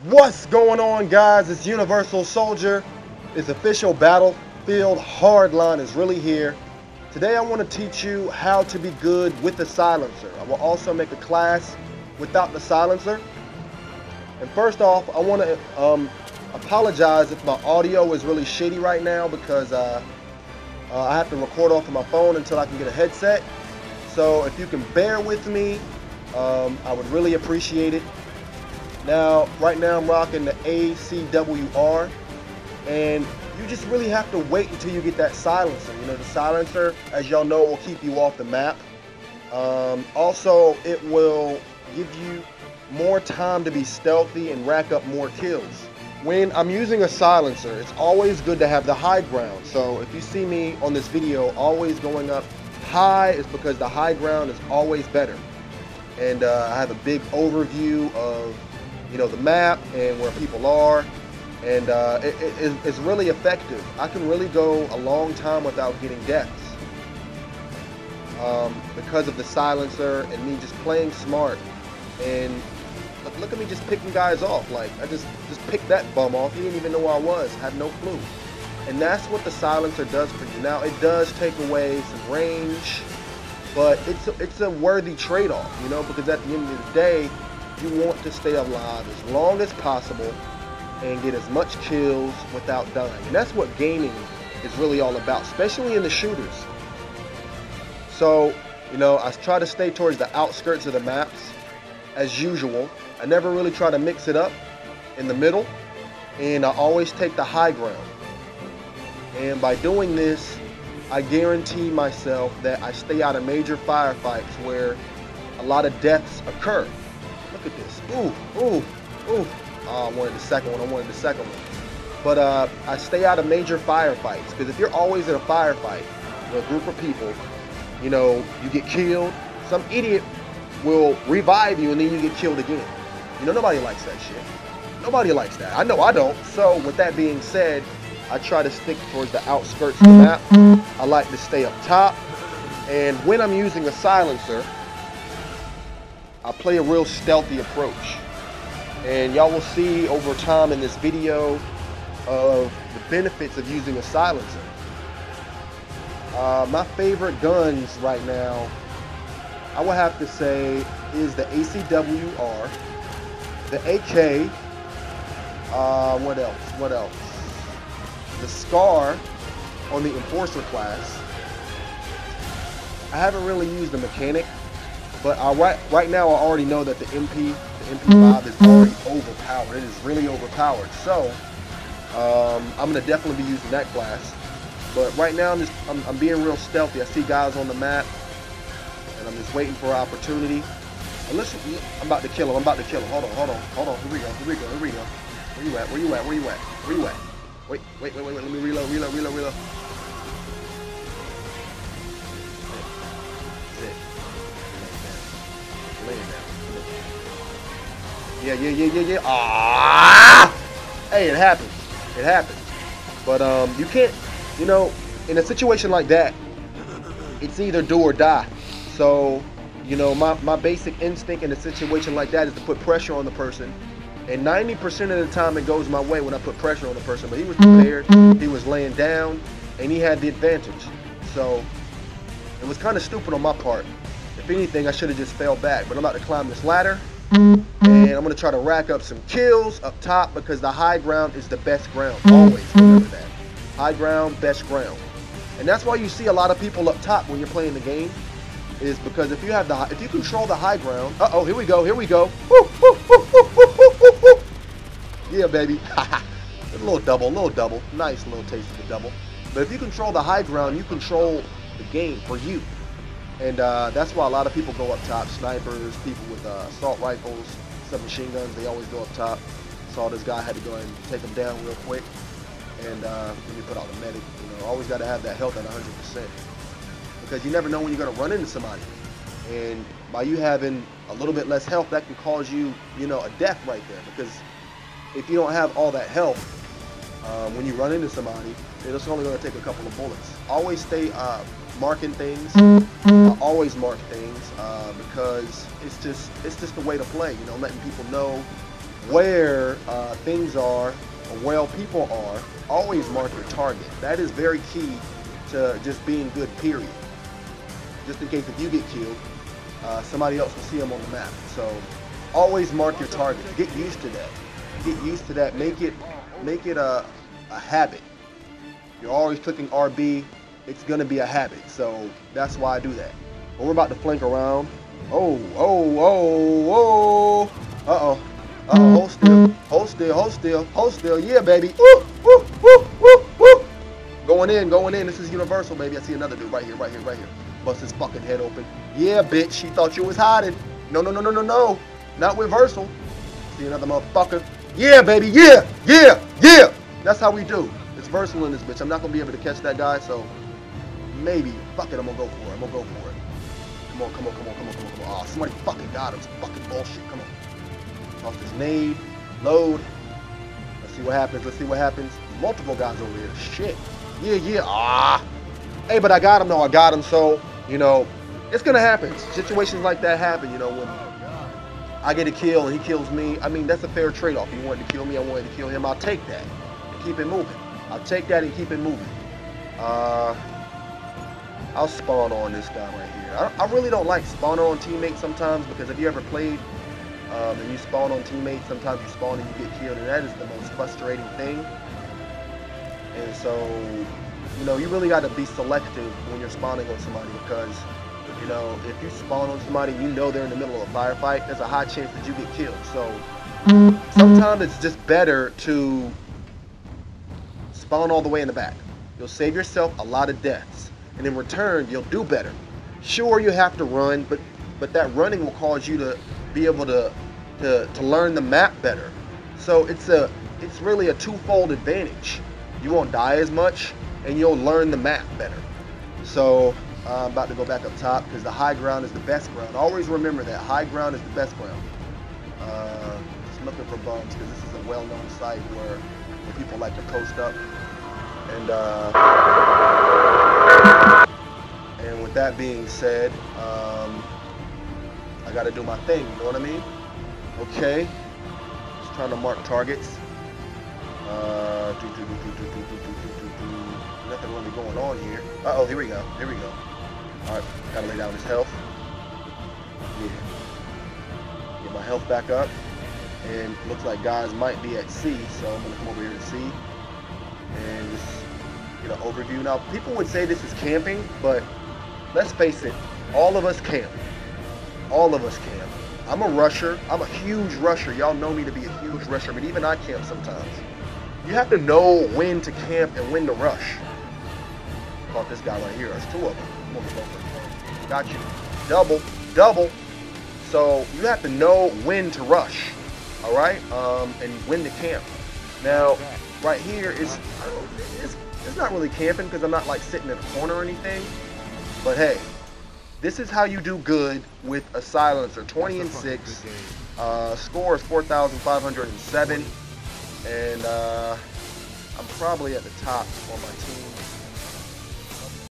What's going on, guys? It's Universal Soldier. It's official Battlefield Hardline is really here. Today I want to teach you how to be good with the silencer. I will also make a class without the silencer. And first off, I want to apologize if my audio is really shitty right now because I have to record off of my phone until I can get a headset. So if you can bear with me, I would really appreciate it. Now, right now I'm rocking the ACWR, and you just really have to wait until you get that silencer. You know, the silencer, as y'all know, will keep you off the map. Also, it will give you more time to be stealthy and rack up more kills. When I'm using a silencer, it's always good to have the high ground. So if you see me on this video always going up high, it's because the high ground is always better. And I have a big overview of the map and where people are, and it's really effective. I can really go a long time without getting deaths because of the silencer and me just playing smart. And look at me just picking guys off. Like, I just picked that bum off. He didn't even know where I was, had no clue. And that's what the silencer does for you. Now, it does take away some range, but it's a worthy trade-off, because at the end of the day, you want to stay alive as long as possible and get as much kills without dying. And that's what gaming is really all about, especially in the shooters. So, I try to stay towards the outskirts of the maps as usual. I never really try to mix it up in the middle, and I always take the high ground. And by doing this, I guarantee myself that I stay out of major firefights where a lot of deaths occur. Look at this. Ooh, ooh, ooh. Oh, I wanted the second one. But I stay out of major firefights, because if you're always in a firefight with a group of people, you get killed, some idiot will revive you and then you get killed again. Nobody likes that shit. Nobody likes that. I know I don't. So with that being said, I try to stick towards the outskirts of the map. I like to stay up top. And when I'm using a silencer, I play a real stealthy approach. And y'all will see over time in this video of the benefits of using a silencer. My favorite guns right now, I would have to say, is the ACWR, the AK, what else? The SCAR on the Enforcer class. I haven't really used the mechanic, but right now I already know that the MP5 is already overpowered. It is really overpowered. So I'm gonna definitely be using that class. But right now I'm being real stealthy. I see guys on the map, and I'm just waiting for an opportunity. And listen, I'm about to kill him. Hold on. Here we go. Where you at? Wait. Let me reload. Yeah. Ah! Hey, it happens. But you can't, in a situation like that, it's either do or die. So, my basic instinct in a situation like that is to put pressure on the person. And 90% of the time it goes my way when I put pressure on the person. But he was prepared, he was laying down, and he had the advantage. So it was kind of stupid on my part. If anything, I should have just fell back. But I'm about to climb this ladder, and I'm going to try to rack up some kills up top, because the high ground is the best ground. Always remember that. High ground, best ground. And that's why you see a lot of people up top when you're playing the game, is because if you control the high ground. Uh-oh, here we go. Woo. Yeah, baby. a little double. Nice little taste of the double. But if you control the high ground, you control the game for you. And that's why a lot of people go up top. Snipers, people with assault rifles, submachine guns, they always go up top. Saw this guy, had to go and take him down real quick. And then you put out the medic. Always got to have that health at 100%. Because you never know when you're going to run into somebody. And by you having a little bit less health, that can cause you, a death right there. Because if you don't have all that health, when you run into somebody, it's only going to take a couple of bullets. Always stay marking things. Always mark things because it's just the way to play. Letting people know where things are, or where people are, always mark your target. That is very key to just being good, period. Just in case if you get killed, somebody else will see them on the map. So always mark your target. Get used to that. Get used to that. Make it a habit. You're always clicking RB. It's gonna be a habit. So that's why I do that. But we're about to flank around. Oh. Uh-oh. Hold still. Hold still. Hold still. Hold still. Yeah, baby. Woo, woo, woo, woo, woo. Going in. This is universal, baby. I see another dude right here. Bust his fucking head open. Yeah, bitch. She thought you was hiding. No. Not reversal. See another motherfucker. Yeah, baby. Yeah. That's how we do. It's versal in this bitch. I'm not gonna be able to catch that guy, so maybe. Fuck it. I'm gonna go for it. Come on. Oh, somebody fucking got him. It's fucking bullshit. Come on. Off this nade. Load. Let's see what happens. Multiple guys over here. Shit. Yeah. Ah. Hey, but I got him. No, I got him. So, you know, it's gonna happen. Situations like that happen. You know, when I get a kill and he kills me. I mean, that's a fair trade-off. He wanted to kill me. I wanted to kill him. I'll take that and keep it moving. I'll spawn on this guy right here. I really don't like spawning on teammates sometimes, because if you ever played and you spawn on teammates, sometimes you spawn and you get killed, and that is the most frustrating thing. And so, you know, you really got to be selective when you're spawning on somebody, because, you know, if you spawn on somebody, you know they're in the middle of a firefight, there's a high chance that you get killed. So sometimes it's just better to spawn all the way in the back. You'll save yourself a lot of deaths, and in return, you'll do better. Sure, you have to run, but that running will cause you to be able to learn the map better. So it's really a twofold advantage. You won't die as much, and you'll learn the map better. So I'm about to go back up top, because the high ground is the best ground. Always remember that high ground is the best ground. Just looking for bums, because this is a well-known site where people like to post up. And with that being said, I got to do my thing. You know what I mean? Okay. Just trying to mark targets. Nothing really going on here. Uh-oh, here we go. Alright, gotta lay down his health. Yeah. Get my health back up. And looks like guys might be at C, so I'm gonna come over here to C and just get an overview. Now, people would say this is camping, but let's face it, all of us camp. I'm a rusher. I'm a huge rusher. Y'all know me to be a huge rusher, but even I camp sometimes. You have to know when to camp and when to rush. Caught this guy right here. There's two of them. Got you. Double. So you have to know when to rush, all right, and when to camp. Now, right here it's not really camping, because I'm not like sitting in a corner or anything. But hey, this is how you do good with a silencer. 20-6. Score is 4,507. And I'm probably at the top on my team.